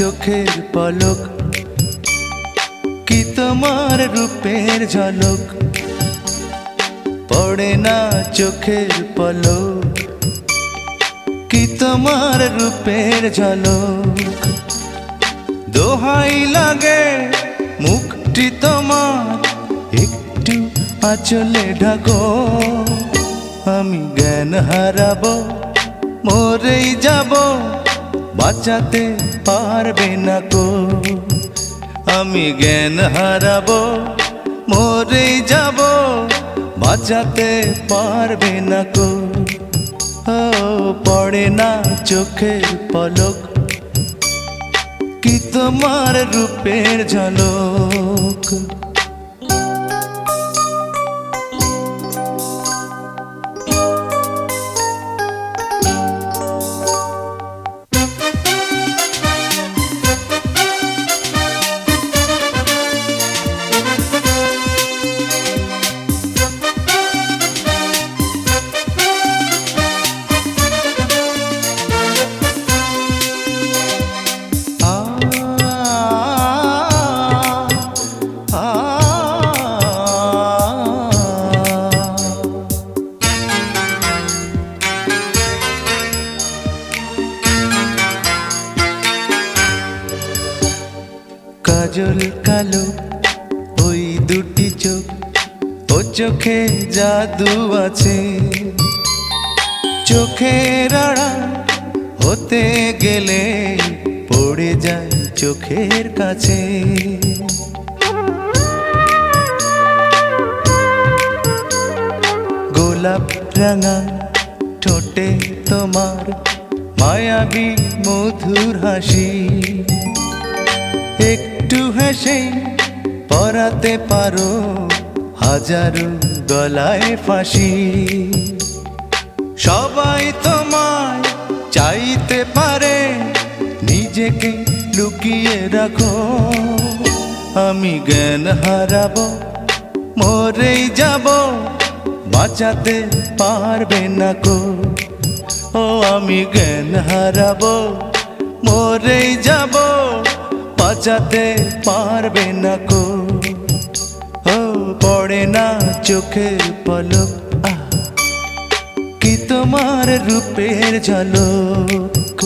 চোখের পলক, কি তোমার রূপের ঝলক, পড়ে না চোখের পলক, কি তোমার রূপের ঝলক। দোহাই লাগে মুখটি তোমার, একটু আঁচলে ঢাকো, আমি জ্ঞান হারাবো, মরেই যাব, বাঁচাতে পারবে না কো। আমি জ্ঞান হারাবো, মরেই যাব, বাঁচাতে পারবে না কো। ও পড়ে না চোখের পলক, কি তোমার রূপের ঝলক। কাজল কালো ওই দুটি চোখ, ও চোখে জাদু আছে, চোখের আড়াল হতে গেলে পড়ে যায় চোখের কাছে। গোলাপ রাঙা ঠোঁটে তোমার মায়াবী মধুর হাসি, একটু হেসে পরাতে পারো হাজারো গলায় ফাঁসি। সবাই তোমায় চাইতে পারে, নিজেকে লুকিয়ে রাখো, আমি জ্ঞান হারাবো, মরেই যাব, বাঁচাতে পারবে না কো। ও আমি জ্ঞান হারাবো, মরেই যাব, বাঁচাতে পারবে না কো। ও পড়ে না চোখের পলক, কি তোমার রূপের ঝলক।